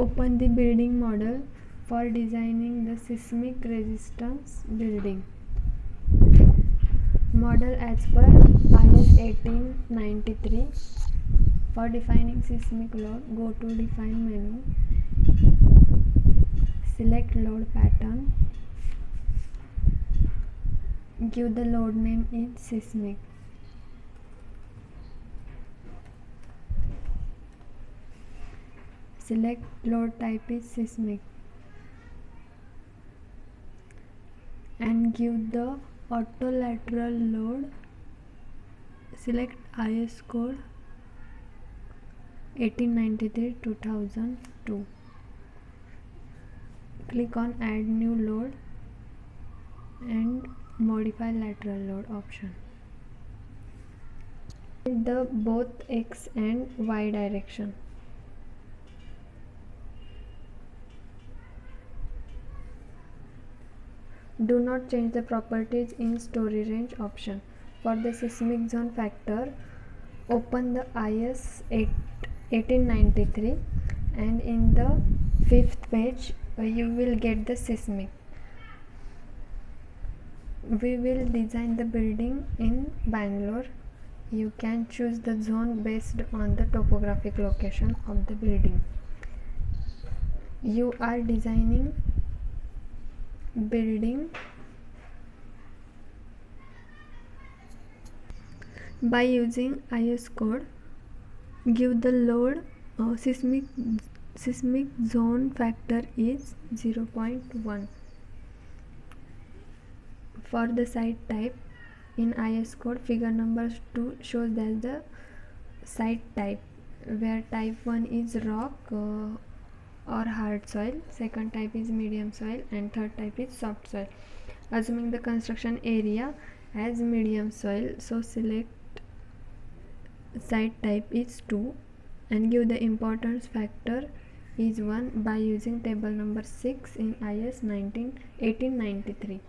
Open the building model for designing the seismic resistance building. Model as per IS 1893. For defining seismic load, go to Define menu, select load pattern, give the load name is Seismic. Select load type is Seismic and give the autolateral load. Select IS code 1893-2002. Click on add new load and modify lateral load option. The both X and Y direction. Do not change the properties in story range option. For the seismic zone factor, open the IS 1893 and in the 5th page you will get the seismic. We will design the building in Bangalore. You can choose the zone based on the topographic location of the building. You are designing building by using IS code. Give the load seismic zone factor is 0.1. For the site type, in IS code figure number 2 shows that the site type, where type 1 is rock or hard soil, second type is medium soil, and third type is soft soil. Assuming the construction area as medium soil, so select site type is 2 and give the importance factor is 1 by using table number 6 in IS 1893.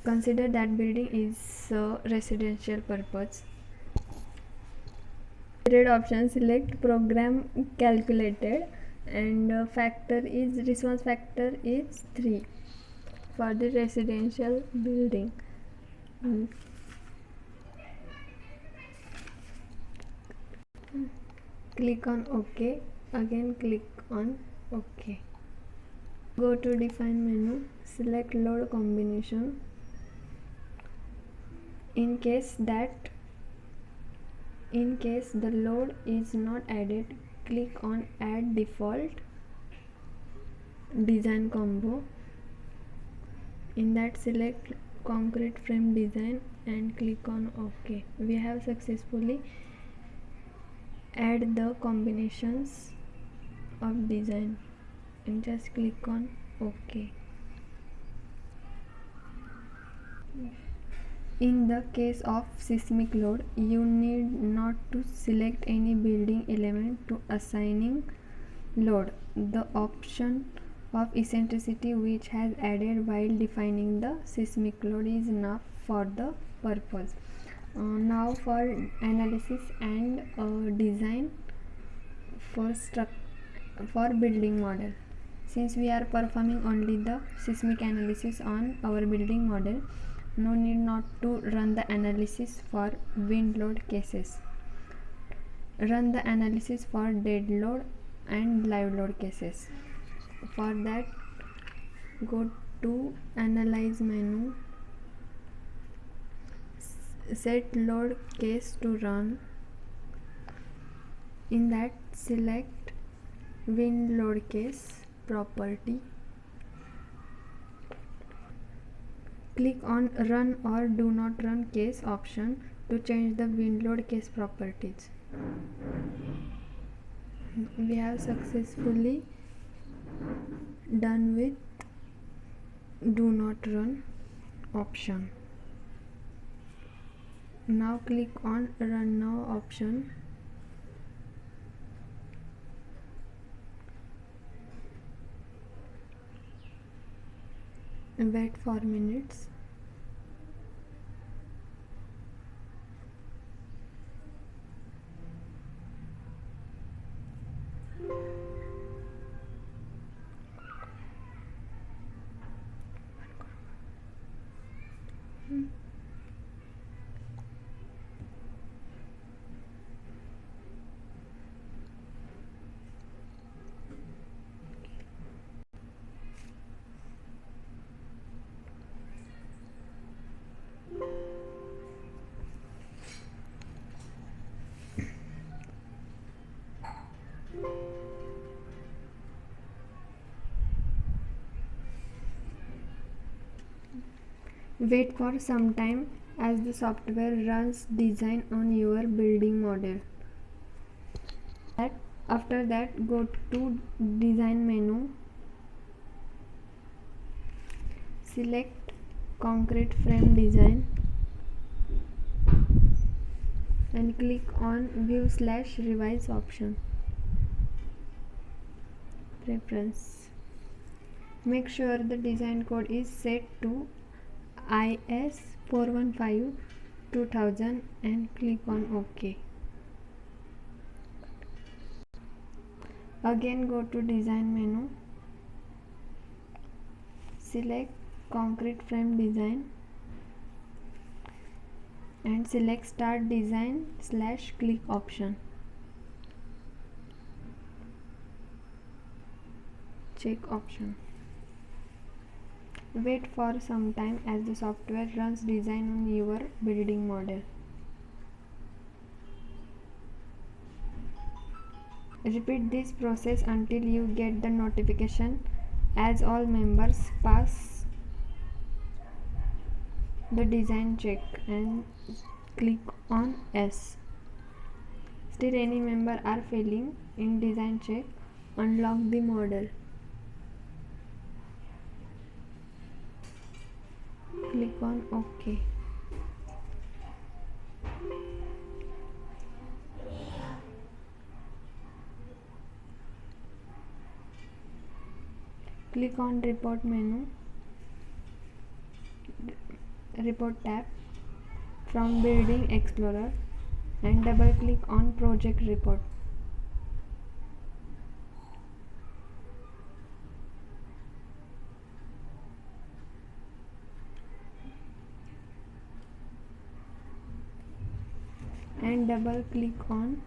Consider that building is residential purpose. Period option, select program calculated and response factor is 3 for the residential building. Click on OK. Again click on OK. Go to Define menu, select load combination. In case the load is not added, click on Add Default Design Combo. In that, select Concrete Frame Design and click on OK. We have successfully add the combinations of design and just click on OK. In the case of seismic load, you need not to select any building element to assigning load. The option of eccentricity which has added while defining the seismic load is enough for the purpose. Now for analysis and design for building model. Since we are performing only the seismic analysis on our building model, no need not to run the analysis for wind load cases. Run the analysis for dead load and live load cases. For that, go to Analyze menu, set load case to run. In that, select wind load case property. Click on Run or Do Not Run Case option to change the wind load case properties. We have successfully done with Do Not Run option. Now click on Run Now option. Wait for minutes. Wait for some time as the software runs design on your building model. After that, go to design menu, select concrete frame design and click on view/revise option. Preference. Make sure the design code is set to IS 415-2000 and click on OK. Again go to design menu, select concrete frame design and select start design/click option. Check option. Wait for some time as the software runs design on your building model. Repeat this process until you get the notification as all members pass the design check and click on S. Still any member are failing in design check, unlock the model. Click on OK. Click on report menu, report tab from building explorer and double click on project report. And double click on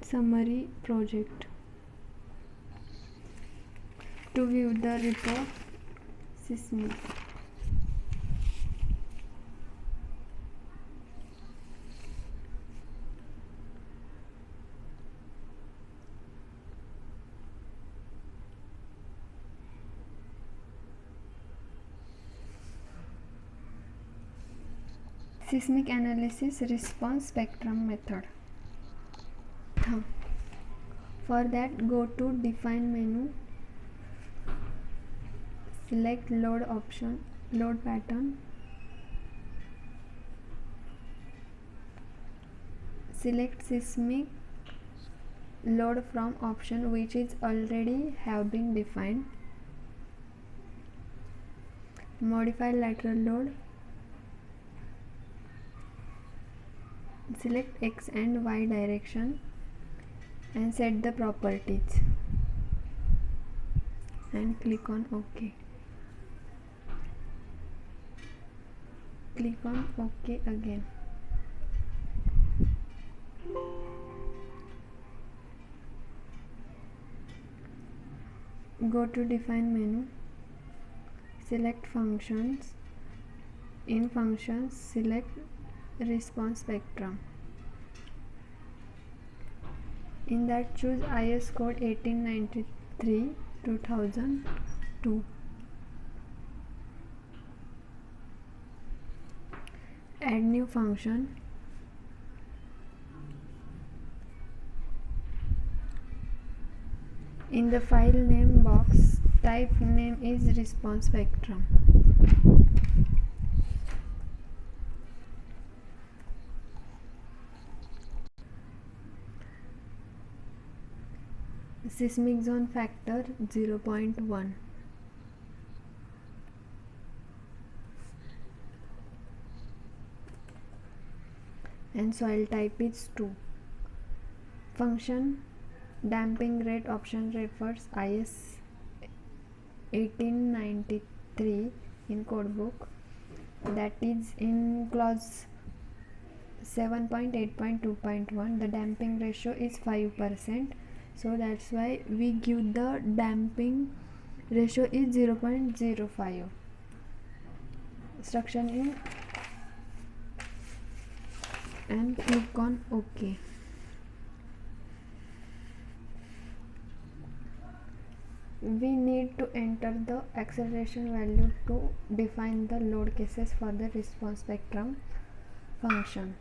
summary project. To view the report, Seismic. Seismic analysis response spectrum method. For that, go to define menu, select load option, load pattern, select seismic load from option which is already have been defined, modify lateral load, select X and Y direction and set the properties and click on OK. Click on OK again. Go to define menu, select functions, in functions select response spectrum. In that choose IS code 1893-2002. Add new function. In the file name box, type name is response spectrum. Seismic zone factor 0.1. And soil type is 2. Function damping rate option refers IS 1893 in codebook, that is in clause 7.8.2.1 the damping ratio is 5%, so that's why we give the damping ratio is 0.05. Instruction in and click on OK. We need to enter the acceleration value to define the load cases for the response spectrum function.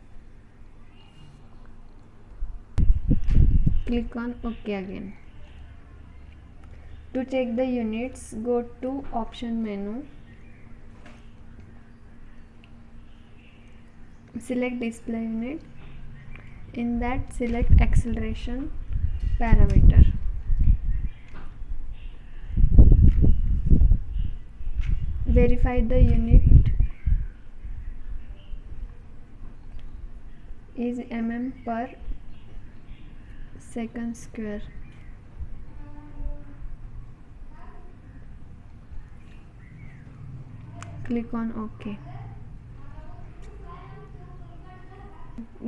Click on OK again. To check the units, go to option menu, select display unit. In that, select acceleration parameter. Verify the unit is mm per second square. Click on OK.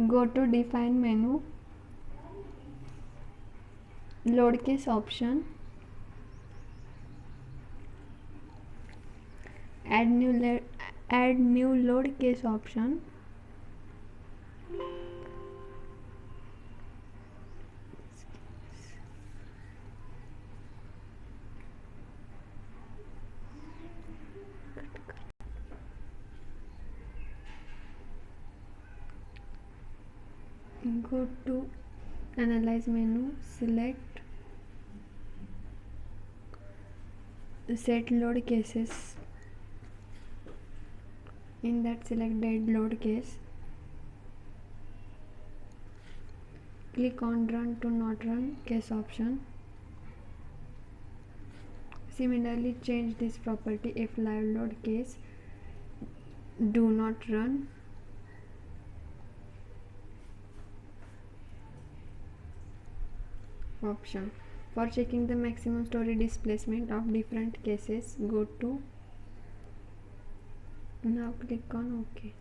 Go to define menu, load case option, add new load case option. Go to analyze menu, select set load cases. In that, select dead load case. Click on run to not run case option. Similarly, change this property if live load case do not run. Option for checking the maximum storage displacement of different cases, go to now click on OK.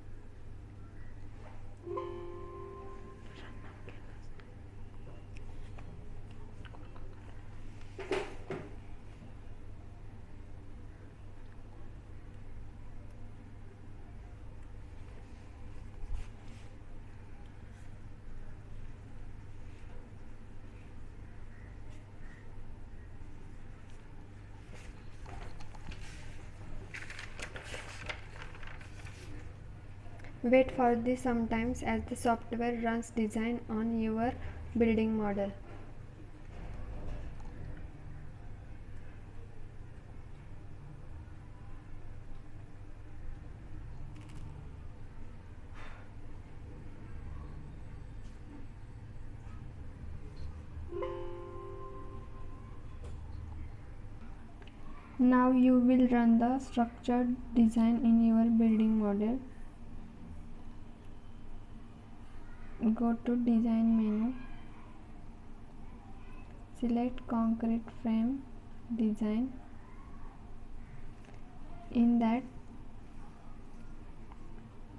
Wait for this sometimes as the software runs design on your building model. Now you will run the structured design in your building model. Go to design menu, select concrete frame design. In that,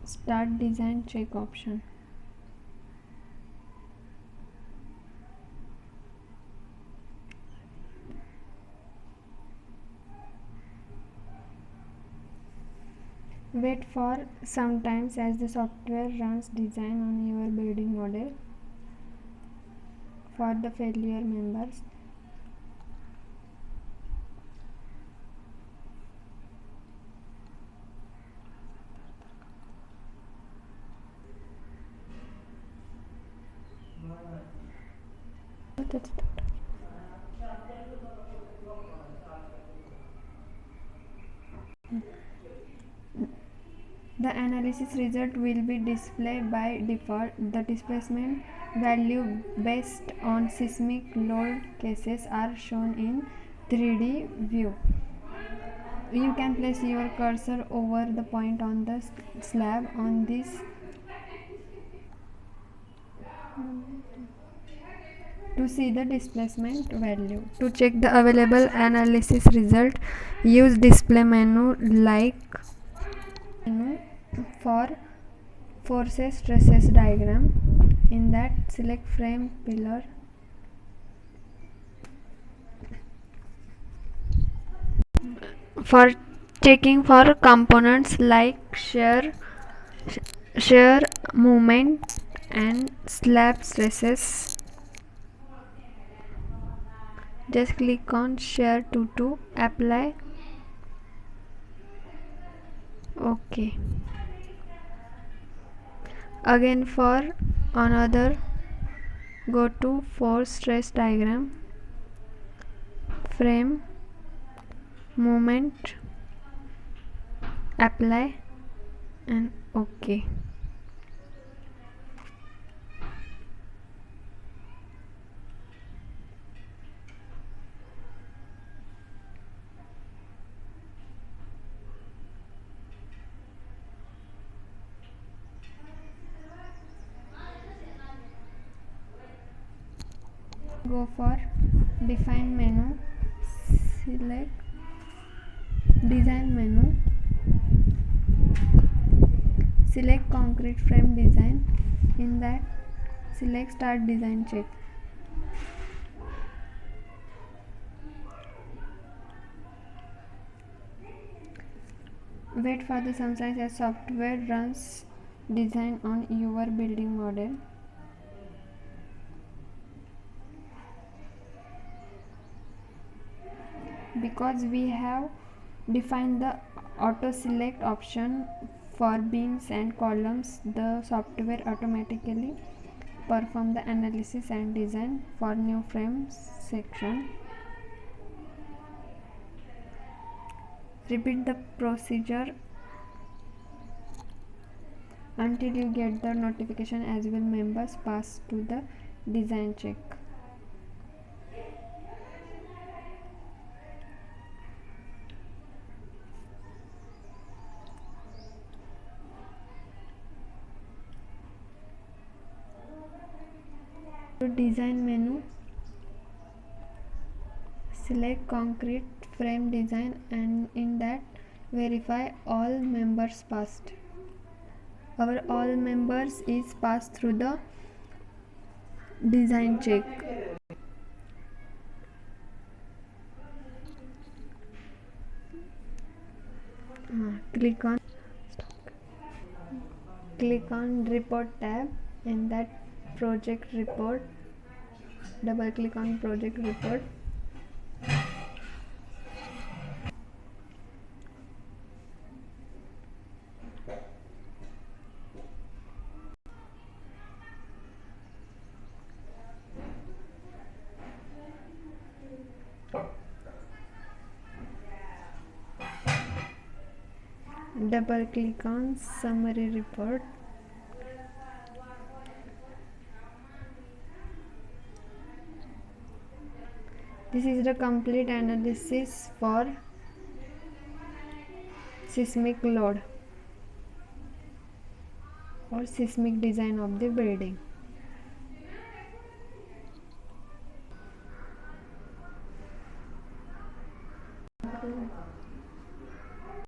start design check option. Wait for some time as the software runs design on your building model. For the failure members, the analysis result will be displayed by default. The displacement value based on seismic load cases are shown in 3D view. You can place your cursor over the point on the slab on this to see the displacement value. To check the available analysis result, use display menu like menu for forces stresses diagram. In that, select frame pillar. For checking for components like shear, movement, and slab stresses. Just click on share to apply. Okay. Again for another, go to force stress diagram, frame, moment, apply and OK. Go for define menu, select design menu, select concrete frame design. In that, select start design check. Wait for the sometimes as software runs design on your building model. Because we have defined the auto select option for beams and columns, the software automatically perform the analysis and design for new frame section. Repeat the procedure until you get the notification as will members pass to the design check. To design menu, select concrete frame design and in that verify all members passed. Our all members is passed through the design check. Click on report tab. In that project report, double click on project report. Double click on summary report. This is the complete analysis for seismic load or seismic design of the building.